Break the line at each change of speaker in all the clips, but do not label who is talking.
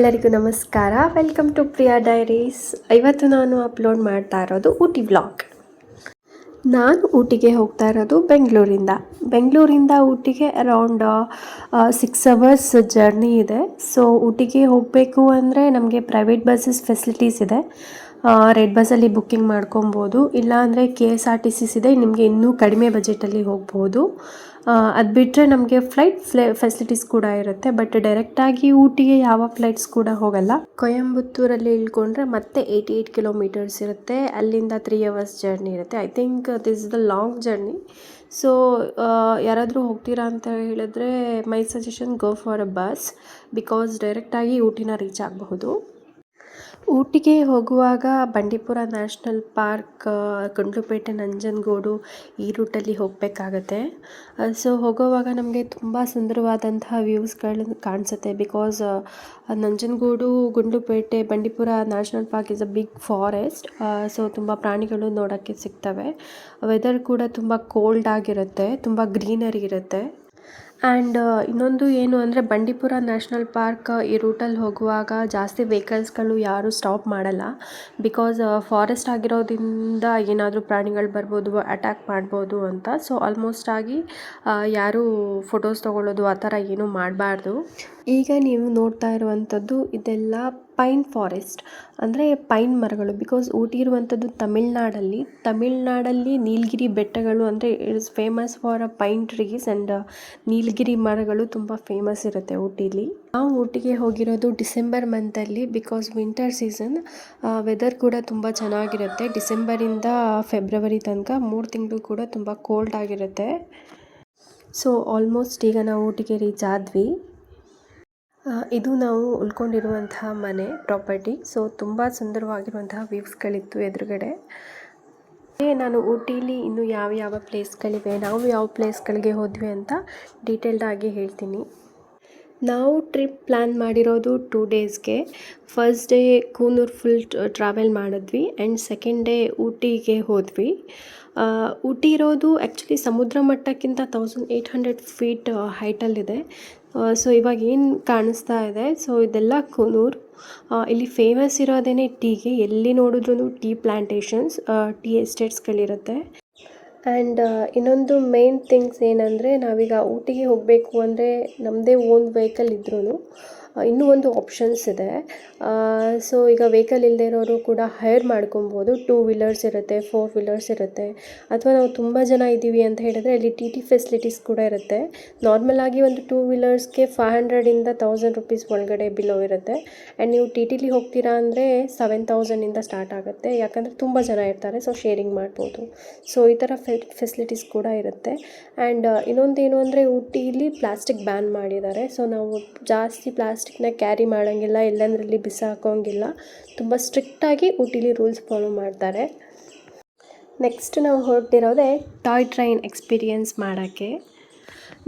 ಎಲ್ಲರಿಗೂ ನಮಸ್ಕಾರ. Welcome to Priya diaries. ಇವತ್ತು ನಾನು ಅಪ್ಲೋಡ್ ಮಾಡ್ತಾ ಇರೋದು ಊಟಿ ವ್ಲಾಗ್. ನಾನು ಊಟಿಗೆ ಹೋಗ್ತಾ ಇರೋದು ಬೆಂಗಳೂರಿಂದ ಊಟಿಗೆ ಅರೌಂಡ್ 6 ಅವರ್ಸ್ ಜರ್ನಿ ಇದೆ. ಸೊ ಊಟಿಗೆ ಹೋಗಬೇಕು ಅಂದರೆ ನಮಗೆ ಪ್ರೈವೇಟ್ ಬಸ್ಸಸ್ ಫೆಸಿಲಿಟೀಸ್ ಇದೆ. ರೆಡ್ ಬಸ್ಸಲ್ಲಿ ಬುಕ್ಕಿಂಗ್ ಮಾಡ್ಕೊಬೋದು, ಇಲ್ಲಾಂದರೆ KSRTC ಇದೆ, ನಿಮಗೆ ಇನ್ನೂ ಕಡಿಮೆ ಬಜೆಟಲ್ಲಿ ಹೋಗ್ಬೋದು. ಅದು ಬಿಟ್ಟರೆ ನಮಗೆ ಫ್ಲೈಟ್ ಫೆಸಿಲಿಟೀಸ್ ಕೂಡ ಇರುತ್ತೆ. ಬಟ್ ಡೈರೆಕ್ಟಾಗಿ ಊಟಿಗೆ ಯಾವ ಫ್ಲೈಟ್ಸ್ ಕೂಡ ಹೋಗಲ್ಲ. ಕೊಯಂಬತ್ತೂರಲ್ಲಿ ಇಳ್ಕೊಂಡ್ರೆ ಮತ್ತೆ 88 ಕಿಲೋಮೀಟರ್ಸ್ ಇರುತ್ತೆ. ಅಲ್ಲಿಂದ 3 ಅವರ್ಸ್ ಜರ್ನಿ ಇರುತ್ತೆ. I think this is the long journey. So ಯಾರಾದರೂ ಹೋಗ್ತೀರಾ ಅಂತ ಹೇಳಿದ್ರೆ my suggestion go for a bus, because ಡೈರೆಕ್ಟಾಗಿ ಊಟಿನ ರೀಚ್ ಆಗಬಹುದು. ಊಟಿಗೆ ಹೋಗುವಾಗ ಬಂಡೀಪುರ ನ್ಯಾಷನಲ್ ಪಾರ್ಕ್, ಗುಂಡ್ಲುಪೇಟೆ, ನಂಜನಗೂಡು ಈ ರೂಟಲ್ಲಿ ಹೋಗಬೇಕಾಗತ್ತೆ. ಸೊ ಹೋಗೋವಾಗ ನಮಗೆ ತುಂಬ ಸುಂದರವಾದಂತಹ ವ್ಯೂಸ್ಗಳು ಕಾಣಿಸುತ್ತೆ. Because Nanjangud, Gundlupet, Bandipur national park is a big forest. So ತುಂಬ ಪ್ರಾಣಿಗಳು ನೋಡೋಕ್ಕೆ ಸಿಗ್ತವೆ. ವೆದರ್ ಕೂಡ ತುಂಬ ಕೋಲ್ಡ್ ಆಗಿರುತ್ತೆ, ತುಂಬ ಗ್ರೀನರಿ ಇರುತ್ತೆ. ಆ್ಯಂಡ್ ಇನ್ನೊಂದು ಏನು ಅಂದರೆ ಬಂಡೀಪುರ ನ್ಯಾಷನಲ್ ಪಾರ್ಕ್ ಈ ರೂಟಲ್ಲಿ ಹೋಗುವಾಗ ಜಾಸ್ತಿ ವೆಹಿಕಲ್ಸ್ಗಳು ಯಾರೂ ಸ್ಟಾಪ್ ಮಾಡಲ್ಲ. ಬಿಕಾಸ್ ಫಾರೆಸ್ಟ್ ಆಗಿರೋದ್ರಿಂದ ಏನಾದರೂ ಪ್ರಾಣಿಗಳು ಬರ್ಬೋದು, ಅಟ್ಯಾಕ್ ಮಾಡ್ಬೋದು ಅಂತ. ಸೊ ಆಲ್ಮೋಸ್ಟ್ ಆಗಿ ಯಾರೂ ಫೋಟೋಸ್ ತೊಗೊಳ್ಳೋದು ಆ ಥರ ಏನೂ ಮಾಡಬಾರ್ದು. ಈಗ ನೀವು ನೋಡ್ತಾ ಇರುವಂಥದ್ದು ಇದೆಲ್ಲ ಪೈನ್ ಫಾರೆಸ್ಟ್, ಅಂದರೆ ಪೈನ್ ಮರಗಳು. ಬಿಕಾಸ್ ಊಟಿ ಇರುವಂಥದ್ದು ತಮಿಳ್ನಾಡಲ್ಲಿ ನೀಲಗಿರಿ ಬೆಟ್ಟಗಳು, ಅಂದರೆ it is famous for a pine trees and Nilgiri ಮರಗಳು ತುಂಬ ಫೇಮಸ್ ಇರುತ್ತೆ ಊಟಿಲಿ. ನಾವು ಊಟಿಗೆ ಹೋಗಿರೋದು ಡಿಸೆಂಬರ್ ಮಂತಲ್ಲಿ, ಬಿಕಾಸ್ ವಿಂಟರ್ ಸೀಸನ್. ವೆದರ್ ಕೂಡ ತುಂಬ ಚೆನ್ನಾಗಿರುತ್ತೆ. ಡಿಸೆಂಬರಿಂದ ಫೆಬ್ರವರಿ ತನಕ 3 ತಿಂಗಳು ಕೂಡ ತುಂಬ ಕೋಲ್ಡ್ ಆಗಿರುತ್ತೆ. ಸೊ ಆಲ್ಮೋಸ್ಟ್ ಈಗ ನಾವು ಊಟಿಗೆ ರೀಚ್ ಆದ್ವಿ. ಇದು ನಾವು ಉಳ್ಕೊಂಡಿರುವಂತಹ ಮನೆ ಪ್ರಾಪರ್ಟಿ. ಸೊ ತುಂಬ ಸುಂದರವಾಗಿರುವಂತಹ ವ್ಯೂಸ್ಗಳಿತ್ತು ಎದುರುಗಡೆ. ನಾನು ಊಟಿಲಿ ಇನ್ನು ಯಾವ ಪ್ಲೇಸ್ಗಳಿವೆ, ನಾವು ಯಾವ ಪ್ಲೇಸ್ಗಳಿಗೆ ಹೋದ್ವಿ ಅಂತ ಡೀಟೇಲ್ಡಾಗಿ ಹೇಳ್ತೀನಿ. ನಾವು ಟ್ರಿಪ್ ಪ್ಲ್ಯಾನ್ ಮಾಡಿರೋದು 2 ಡೇಸ್ಗೆ. First day Coonoor full travel ಮಾಡಿದ್ವಿ ಆ್ಯಂಡ್ ಸೆಕೆಂಡ್ ಡೇ ಊಟಿಗೆ ಹೋದ್ವಿ. ಊಟಿ ಇರೋದು ಆ್ಯಕ್ಚುಲಿ ಸಮುದ್ರ ಮಟ್ಟಕ್ಕಿಂತ 1800 ಫೀಟ್ ಹೈಟಲ್ಲಿದೆ. ಸೊ ಇವಾಗ ಏನು ಕಾಣಿಸ್ತಾ ಇದೆ, ಸೊ ಇದೆಲ್ಲ ಕೂನೂರು. ಇಲ್ಲಿ ಫೇಮಸ್ ಇರೋದೇ ಟೀಗೆ. ಎಲ್ಲಿ ನೋಡಿದ್ರೂ ಟೀ ಪ್ಲ್ಯಾಂಟೇಷನ್ಸ್, ಟೀ ಎಸ್ಟೇಟ್ಸ್ಗಳಿರುತ್ತೆ. ಆ್ಯಂಡ್ ಇನ್ನೊಂದು ಮೇನ್ ಥಿಂಗ್ಸ್ ಏನಂದರೆ, ನಾವೀಗ ಊಟಿಗೆ ಹೋಗಬೇಕು ಅಂದರೆ ನಮ್ಮದೇ ಓನ್ ವೆಹಿಕಲ್ ಇದ್ರೂ ಇನ್ನೂ ಒಂದು ಆಪ್ಷನ್ಸ್ ಇದೆ. ಸೊ ಈಗ ವೆಹಿಕಲ್ ಇಲ್ಲದೆ ಇರೋರು ಕೂಡ ಹೈರ್ ಮಾಡ್ಕೊಬೋದು. 2 ವೀಲರ್ಸ್ ಇರುತ್ತೆ, 4 ವೀಲರ್ಸ್ ಇರುತ್ತೆ. ಅಥವಾ ನಾವು ತುಂಬ ಜನ ಇದ್ದೀವಿ ಅಂತ ಹೇಳಿದ್ರೆ ಇಲ್ಲಿ TT ಫೆಸಿಲಿಟೀಸ್ ಕೂಡ ಇರುತ್ತೆ. ನಾರ್ಮಲ್ ಆಗಿ ಒಂದು 2 ವೀಲರ್ಸ್ಗೆ 500ಇಂದ 1000 ರುಪೀಸ್ ಒಳಗಡೆ ಬಿಲೋ ಇರುತ್ತೆ. ಆ್ಯಂಡ್ ನೀವು TTಲಿ ಹೋಗ್ತೀರಾ ಅಂದರೆ 7000ಇಂದ ಸ್ಟಾರ್ಟ್ ಆಗುತ್ತೆ. ಯಾಕಂದರೆ ತುಂಬ ಜನ ಇರ್ತಾರೆ, ಸೊ ಶೇರಿಂಗ್ ಮಾಡ್ಬೋದು. ಸೊ ಈ ಥರ ಫೆಸಿಲಿಟೀಸ್ ಕೂಡ ಇರುತ್ತೆ. ಆ್ಯಂಡ್ ಇನ್ನೊಂದೇನು ಅಂದರೆ ಊಟಿಲಿ ಪ್ಲಾಸ್ಟಿಕ್ ಬ್ಯಾನ್ ಮಾಡಿದ್ದಾರೆ. ಸೊ ನಾವು ಜಾಸ್ತಿ ಪ್ಲಾಸ್ಟಿಕ್ನ ಕ್ಯಾರಿ ಮಾಡೋಂಗಿಲ್ಲ, ಎಲ್ಲಂದ್ರಲ್ಲಿ ಬಿಸಾಕೋಂಗಿಲ್ಲ. ತುಂಬ ಸ್ಟ್ರಿಕ್ಟಾಗಿ ಊಟಿಲಿ ರೂಲ್ಸ್ ಫಾಲೋ ಮಾಡ್ತಾರೆ. ನೆಕ್ಸ್ಟ್ ನಾವು ಹೊರಟಿರೋದೇ ಟಾಯ್ ಟ್ರೈನ್ ಎಕ್ಸ್ಪೀರಿಯೆನ್ಸ್ ಮಾಡೋಕ್ಕೆ.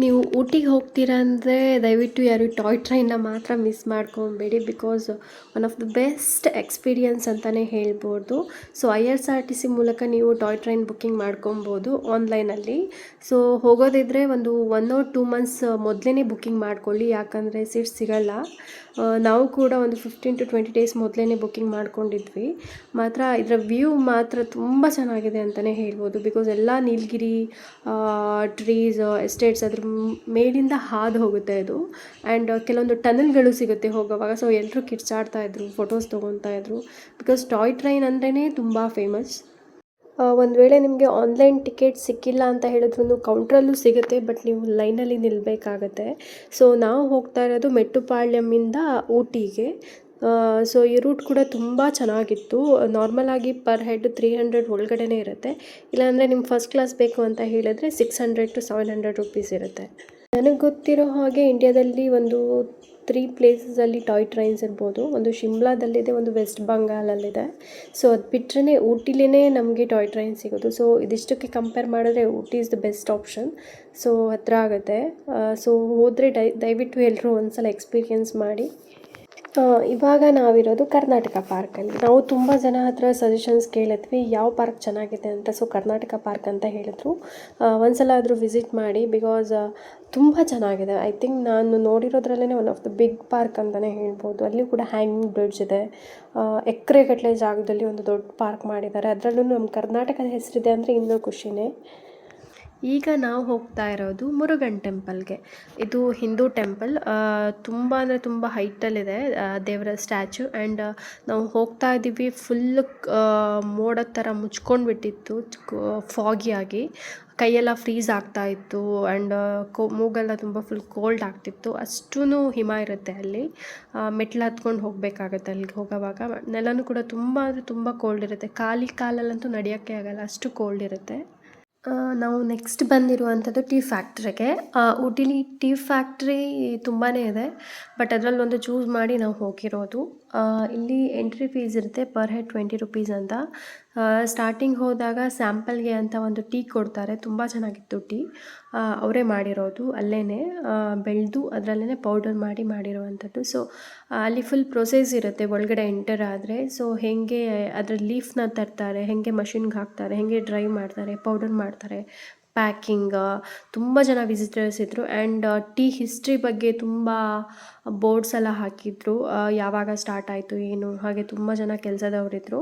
ನೀವು ಊಟಿಗೆ ಹೋಗ್ತೀರಾ ಅಂದರೆ ದಯವಿಟ್ಟು ಯಾರು ಟಾಯ್ ಟ್ರೈನ್ನ ಮಾತ್ರ ಮಿಸ್ ಮಾಡ್ಕೊಬೇಡಿ. Because one of the best experience ಅಂತಲೇ ಹೇಳ್ಬೋದು. ಸೊ IRCTC ಮೂಲಕ ನೀವು ಟಾಯ್ ಟ್ರೈನ್ ಬುಕ್ಕಿಂಗ್ ಮಾಡ್ಕೊಬೋದು ಆನ್ಲೈನಲ್ಲಿ. ಸೊ ಹೋಗೋದಿದ್ರೆ ಒಂದು 1 or 2 ಮಂತ್ಸ್ ಮೊದಲೇ ಬುಕ್ಕಿಂಗ್ ಮಾಡ್ಕೊಳ್ಳಿ, ಯಾಕಂದರೆ ಸೀಟ್ ಸಿಗಲ್ಲ. ನಾವು ಕೂಡ ಒಂದು 15 to 20 ಡೇಸ್ ಮೊದಲೇ ಬುಕ್ಕಿಂಗ್ ಮಾಡ್ಕೊಂಡಿದ್ವಿ. ಮಾತ್ರ ಇದರ ವ್ಯೂ ಮಾತ್ರ ತುಂಬ ಚೆನ್ನಾಗಿದೆ ಅಂತಲೇ ಹೇಳ್ಬೋದು. ಬಿಕಾಸ್ ಎಲ್ಲ ನೀಲಗಿರಿ ಟ್ರೀಸ್, ಎಸ್ಟೇಟ್ಸ್ ಅದ್ರ ಮೇಲಿಂದ ಹಾದು ಹೋಗುತ್ತೆ ಅದು. ಆ್ಯಂಡ್ ಕೆಲವೊಂದು ಟನಲ್ಗಳು ಸಿಗುತ್ತೆ ಹೋಗೋವಾಗ. ಸೊ ಎಲ್ಲರೂ ಕಿರ್ಚಾಡ್ತಾಯಿದ್ರು, ಫೋಟೋಸ್ ತೊಗೊತಾಯಿದ್ರು. ಬಿಕಾಸ್ ಟಾಯ್ ಟ್ರೈನ್ ಅಂದ್ರೇ ತುಂಬ ಫೇಮಸ್. ಒಂದು ವೇಳೆ ನಿಮಗೆ ಆನ್ಲೈನ್ ಟಿಕೆಟ್ ಸಿಕ್ಕಿಲ್ಲ ಅಂತ ಹೇಳಿದ್ರು ಕೌಂಟ್ರಲ್ಲೂ ಸಿಗುತ್ತೆ, ಬಟ್ ನೀವು ಲೈನಲ್ಲಿ ನಿಲ್ಲಬೇಕಾಗತ್ತೆ. ಸೊ ನಾವು ಹೋಗ್ತಾ ಇರೋದು ಮೆಟ್ಟುಪಾಳ್ಯಮಿಂದ ಊಟಿಗೆ. ಸೊ ಈ ರೂಟ್ ಕೂಡ ತುಂಬ ಚೆನ್ನಾಗಿತ್ತು. ನಾರ್ಮಲ್ ಆಗಿ ಪರ್ ಹೆಡ್ 300 ಒಳಗಡೆನೇ ಇರುತ್ತೆ. ಇಲ್ಲಾಂದರೆ ನಿಮ್ಗೆ ಫಸ್ಟ್ ಕ್ಲಾಸ್ ಬೇಕು ಅಂತ ಹೇಳಿದ್ರೆ 600 to 700 ರುಪೀಸ್ ಇರುತ್ತೆ. ನನಗೆ ಗೊತ್ತಿರೋ ಹಾಗೆ ಇಂಡಿಯಾದಲ್ಲಿ ಒಂದು 3 ಪ್ಲೇಸಸಲ್ಲಿ ಟಾಯ್ ಟ್ರೈನ್ಸ್ ಇರ್ಬೋದು. ಒಂದು ಶಿಮ್ಲಾದಲ್ಲಿದೆ, ಒಂದು ವೆಸ್ಟ್ ಬಂಗಾಲಲ್ಲಿದೆ. ಸೊ ಅದು ಬಿಟ್ಟರೆ ಊಟಿಲೇ ನಮಗೆ ಟಾಯ್ ಟ್ರೈನ್ ಸಿಗೋದು. ಸೊ ಇದಿಷ್ಟಕ್ಕೆ ಕಂಪೇರ್ ಮಾಡಿದ್ರೆ Ooty is the best option. So ಹತ್ರ ಆಗುತ್ತೆ. ಸೊ ಹೋದರೆ ದಯವಿಟ್ಟು ಎಲ್ಲರೂ ಒಂದು ಸಲ ಎಕ್ಸ್ಪೀರಿಯೆನ್ಸ್ ಮಾಡಿ. ಇವಾಗ ನಾವಿರೋದು ಕರ್ನಾಟಕ ಪಾರ್ಕಲ್ಲಿ. ನಾವು ತುಂಬ ಜನ ಹತ್ರ ಸಜೆಷನ್ಸ್ ಕೇಳಿದ್ವಿ ಯಾವ ಪಾರ್ಕ್ ಚೆನ್ನಾಗಿದೆ ಅಂತ. ಸೊ ಕರ್ನಾಟಕ ಪಾರ್ಕ್ ಅಂತ ಹೇಳಿದ್ರು. ಒಂದ್ಸಲ ಆದರೂ ವಿಸಿಟ್ ಮಾಡಿ, ಬಿಕಾಸ್ ತುಂಬ ಚೆನ್ನಾಗಿದೆ. ಐ ಥಿಂಕ್ ನಾನು ನೋಡಿರೋದ್ರಲ್ಲೇ one of the big park ಅಂತಲೇ ಹೇಳ್ಬೋದು. ಅಲ್ಲಿ ಕೂಡ ಹ್ಯಾಂಗಿಂಗ್ ಬ್ರಿಡ್ಜ್ ಇದೆ. ಎಕರೆಗಟ್ಟಲೆ ಜಾಗದಲ್ಲಿ ಒಂದು ದೊಡ್ಡ ಪಾರ್ಕ್ ಮಾಡಿದ್ದಾರೆ. ಅದರಲ್ಲೂ ನಮ್ಮ ಕರ್ನಾಟಕದ ಹೆಸರಿದೆ ಅಂದರೆ ಇನ್ನೂ ಖುಷಿನೇ. ಈಗ ನಾವು ಹೋಗ್ತಾ ಇರೋದು ಮುರುಗನ್ ಟೆಂಪಲ್ಗೆ. ಇದು ಹಿಂದೂ ಟೆಂಪಲ್. ತುಂಬ ಅಂದರೆ ತುಂಬ ಹೈಟಲ್ಲಿದೆ ದೇವರ ಸ್ಟ್ಯಾಚು. ಆ್ಯಂಡ್ ನಾವು ಹೋಗ್ತಾ ಇದ್ದೀವಿ, ಫುಲ್ ಮೋಡದ ಥರ ಮುಚ್ಕೊಂಡು ಬಿಟ್ಟಿತ್ತು, ಫಾಗಿಯಾಗಿ ಕೈಯೆಲ್ಲ ಫ್ರೀಸ್ ಆಗ್ತಾ ಇತ್ತು. ಆ್ಯಂಡ್ ಮೂಗೆಲ್ಲ ತುಂಬ ಫುಲ್ ಕೋಲ್ಡ್ ಆಗ್ತಿತ್ತು. ಅಷ್ಟೂ ಹಿಮ ಇರುತ್ತೆ ಅಲ್ಲಿ. ಮೆಟ್ಲು ಹತ್ಕೊಂಡು ಹೋಗಬೇಕಾಗತ್ತೆ ಅಲ್ಲಿಗೆ ಹೋಗೋವಾಗ. ನೆಲನೂ ಕೂಡ ತುಂಬ ಅಂದರೆ ತುಂಬ ಕೋಲ್ಡ್ ಇರುತ್ತೆ. ಕಾಲಲ್ಲಂತೂ ನಡೆಯೋಕ್ಕೆ ಆಗಲ್ಲ, ಅಷ್ಟು ಕೋಲ್ಡ್ ಇರುತ್ತೆ. ನಾವು ನೆಕ್ಸ್ಟ್ ಬಂದಿರುವಂಥದ್ದು ಟೀ ಫ್ಯಾಕ್ಟ್ರಿಗೆ. ಊಟಿಲಿ ಟೀ ಫ್ಯಾಕ್ಟ್ರಿ ತುಂಬಾ ಇದೆ, ಬಟ್ ಅದರಲ್ಲಿ ಒಂದು ಚೂಸ್ ಮಾಡಿ ನಾವು ಹೋಗಿರೋದು. ಇಲ್ಲಿ ಎಂಟ್ರಿ ಫೀಸ್ ಇರುತ್ತೆ, ಪರ್ ಹೆಡ್ 20 ರುಪೀಸ್ ಅಂತ. ಸ್ಟಾರ್ಟಿಂಗ್ ಹೋದಾಗ ಸ್ಯಾಂಪಲ್ಗೆ ಅಂತ ಒಂದು ಟೀ ಕೊಡ್ತಾರೆ. ತುಂಬ ಚೆನ್ನಾಗಿತ್ತು ಟೀ. ಅವರೇ ಮಾಡಿರೋದು, ಅಲ್ಲೇ ಬೆಳೆದು ಅದರಲ್ಲೇ ಪೌಡರ್ ಮಾಡಿರುವಂಥದ್ದು. ಸೊ ಅಲ್ಲಿ ಫುಲ್ ಪ್ರೊಸೆಸ್ ಇರುತ್ತೆ ಒಳಗಡೆ ಎಂಟರ್ ಆದರೆ. ಸೊ ಹೇಗೆ ಅದರ ಲೀಫ್ನ ತರ್ತಾರೆ, ಹೇಗೆ ಮಷಿನ್ಗೆ ಹಾಕ್ತಾರೆ, ಹೇಗೆ ಡ್ರೈ ಮಾಡ್ತಾರೆ, ಪೌಡರ್ ಮಾಡ್ತಾರೆ, ಪ್ಯಾಕಿಂಗ್. ತುಂಬ ಜನ ವಿಸಿಟರ್ಸ್ ಇದ್ದರು. ಆ್ಯಂಡ್ ಟೀ ಹಿಸ್ಟ್ರಿ ಬಗ್ಗೆ ತುಂಬ ಬೋರ್ಡ್ಸ್ ಎಲ್ಲ ಹಾಕಿದ್ರು, ಯಾವಾಗ ಸ್ಟಾರ್ಟ್ ಆಯಿತು ಏನು, ಹಾಗೆ ತುಂಬ ಜನ ಕೆಲಸದವರಿದ್ದರು.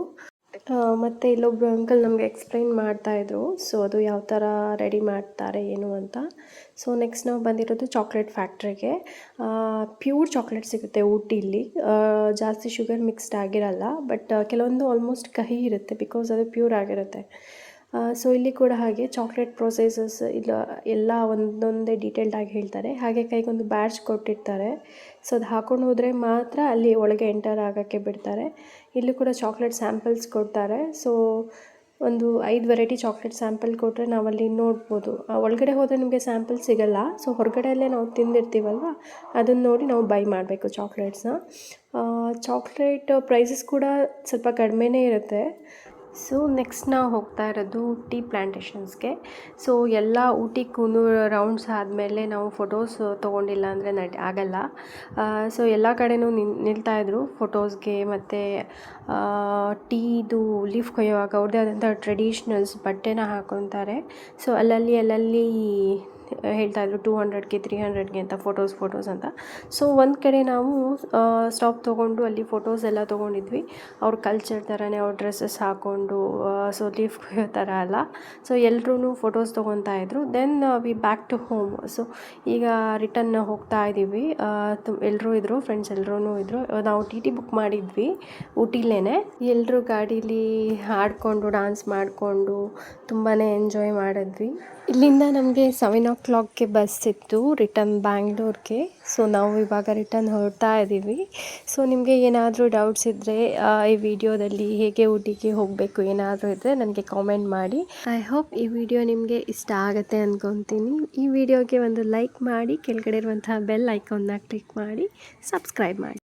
ಮತ್ತು ಇಲ್ಲೊಬ್ಬರು ಅಂಕಲ್ ನಮಗೆ ಎಕ್ಸ್ಪ್ಲೈನ್ ಮಾಡ್ತಾಯಿದ್ರು, ಸೊ ಅದು ಯಾವ ಥರ ರೆಡಿ ಮಾಡ್ತಾರೆ ಏನು ಅಂತ. ಸೊ ನೆಕ್ಸ್ಟ್ ನಾವು ಬಂದಿರೋದು ಚಾಕ್ಲೇಟ್ ಫ್ಯಾಕ್ಟ್ರಿಗೆ. ಪ್ಯೂರ್ ಚಾಕ್ಲೇಟ್ ಸಿಗುತ್ತೆ ಊಟಿಲಿ. ಜಾಸ್ತಿ ಶುಗರ್ ಮಿಕ್ಸ್ಡ್ ಆಗಿರಲ್ಲ, ಬಟ್ ಕೆಲವೊಂದು ಆಲ್ಮೋಸ್ಟ್ ಕಹಿ ಇರುತ್ತೆ, ಬಿಕಾಸ್ ಅದು ಪ್ಯೂರ್ ಆಗಿರುತ್ತೆ. ಸೊ ಇಲ್ಲಿ ಕೂಡ ಹಾಗೆ ಚಾಕ್ಲೇಟ್ ಪ್ರೊಸೆಸಸ್ ಇಲ್ಲ ಎಲ್ಲ ಒಂದೊಂದೇ ಡೀಟೇಲ್ಡಾಗಿ ಹೇಳ್ತಾರೆ. ಹಾಗೆ ಕೈಗೊಂದು ಬ್ಯಾಡ್ಜ್ ಕೊಟ್ಟಿರ್ತಾರೆ. ಸೊ ಅದು ಹಾಕ್ಕೊಂಡು ಹೋದರೆ ಮಾತ್ರ ಅಲ್ಲಿ ಒಳಗೆ ಎಂಟರ್ ಆಗೋಕ್ಕೆ ಬಿಡ್ತಾರೆ. ಇಲ್ಲಿ ಕೂಡ ಚಾಕ್ಲೇಟ್ ಸ್ಯಾಂಪಲ್ಸ್ ಕೊಡ್ತಾರೆ. ಸೊ ಒಂದು 5 ವೆರೈಟಿ ಚಾಕ್ಲೇಟ್ ಸ್ಯಾಂಪಲ್ ಕೊಟ್ಟರೆ ನಾವಲ್ಲಿ ನೋಡ್ಬೋದು. ಒಳಗಡೆ ಹೋದರೆ ನಿಮಗೆ ಸ್ಯಾಂಪಲ್ ಸಿಗೋಲ್ಲ. ಸೊ ಹೊರಗಡೆಯಲ್ಲೇ ನಾವು ತಿಂದಿರ್ತೀವಲ್ವ, ಅದನ್ನು ನೋಡಿ ನಾವು ಬೈ ಮಾಡಬೇಕು ಚಾಕ್ಲೇಟ್ಸ್ನ. ಚಾಕ್ಲೇಟ್ ಪ್ರೈಸಸ್ ಕೂಡ ಸ್ವಲ್ಪ ಕಡಿಮೆನೇ ಇರುತ್ತೆ. ಸೊ ನೆಕ್ಸ್ಟ್ ನಾವು ಹೋಗ್ತಾ ಇರೋದು ಟೀ ಪ್ಲ್ಯಾಂಟೇಷನ್ಸ್ಗೆ. ಸೊ ಎಲ್ಲ ಊಟಿ ಕೂನೂರು ರೌಂಡ್ಸ್ ಆದಮೇಲೆ ನಾವು ಫೋಟೋಸ್ ತೊಗೊಂಡಿಲ್ಲ ಅಂದರೆ ಆಗಲ್ಲ. ಸೊ ಎಲ್ಲ ಕಡೆನೂ ನಿಲ್ತಾಯಿದ್ರು ಫೋಟೋಸ್ಗೆ. ಮತ್ತು ಟೀದು ಲೀಫ್ ಕೊಯ್ಯುವಾಗ ಅವ್ರದ್ದೇ ಆದಂಥ ಟ್ರೆಡಿಷ್ನಲ್ಸ್ ಬಟ್ಟೆನ ಹಾಕ್ಕೊತಾರೆ. ಸೊ ಅಲ್ಲಲ್ಲಿ ಹೇಳ್ತಾಯಿದ್ರು 200ಗೆ 300ಗೆ ಅಂತ ಫೋಟೋಸ್ ಅಂತ. ಸೊ ಒಂದು ಕಡೆ ನಾವು ಸ್ಟಾಪ್ ತೊಗೊಂಡು ಅಲ್ಲಿ ಫೋಟೋಸ್ ಎಲ್ಲ ತೊಗೊಂಡಿದ್ವಿ. ಅವ್ರ ಕಲ್ಚರ್ ಥರನೇ ಅವ್ರ ಡ್ರೆಸ್ಸಸ್ ಹಾಕ್ಕೊಂಡು, ಸೊ ಲೀಫ್ ಕೊಯ್ಯೋ ಥರ ಅಲ್ಲ. ಸೊ ಎಲ್ಲರೂ ಫೋಟೋಸ್ ತೊಗೊತಾ ಇದ್ರು. Then we back to home. So ಈಗ ರಿಟರ್ನ್ ಹೋಗ್ತಾ ಇದ್ದೀವಿ. ಎಲ್ಲರೂ ಇದ್ದರು, ಫ್ರೆಂಡ್ಸ್ ಎಲ್ಲರೂ ಇದ್ದರು. ನಾವು ಟಿ ಬುಕ್ ಮಾಡಿದ್ವಿ ಊಟಿಲೇ. ಎಲ್ಲರೂ ಗಾಡೀಲಿ ಹಾಡಿಕೊಂಡು ಡ್ಯಾನ್ಸ್ ಮಾಡಿಕೊಂಡು ತುಂಬಾ ಎಂಜಾಯ್ ಮಾಡಿದ್ವಿ. ಇಲ್ಲಿಂದ ನಮಗೆ 7 o'clockಗೆ ಬಸ್ ಇತ್ತು ರಿಟರ್ನ್ ಬ್ಯಾಂಗ್ಳೂರ್ಗೆ. ಸೊ ನಾವು ಇವಾಗ ರಿಟರ್ನ್ ಹೊರಡ್ತಾ ಇದ್ದೀವಿ. ಸೊ ನಿಮಗೆ ಏನಾದರೂ ಡೌಟ್ಸ್ ಇದ್ದರೆ ಈ ವಿಡಿಯೋದಲ್ಲಿ ಹೇಗೆ ಊಟಿಗೆ ಹೋಗಬೇಕು ಏನಾದರೂ ಇದ್ದರೆ ನನಗೆ ಕಾಮೆಂಟ್ ಮಾಡಿ. ಐ ಹೋಪ್ ಈ ವಿಡಿಯೋ ನಿಮಗೆ ಇಷ್ಟ ಆಗುತ್ತೆ ಅಂದ್ಕೊತೀನಿ. ಈ ವಿಡಿಯೋಗೆ ಒಂದು ಲೈಕ್ ಮಾಡಿ, ಕೆಳಗಡೆ ಇರುವಂತಹ ಬೆಲ್ ಐಕಾನ್ನ ಕ್ಲಿಕ್ ಮಾಡಿ, ಸಬ್ಸ್ಕ್ರೈಬ್ ಮಾಡಿ.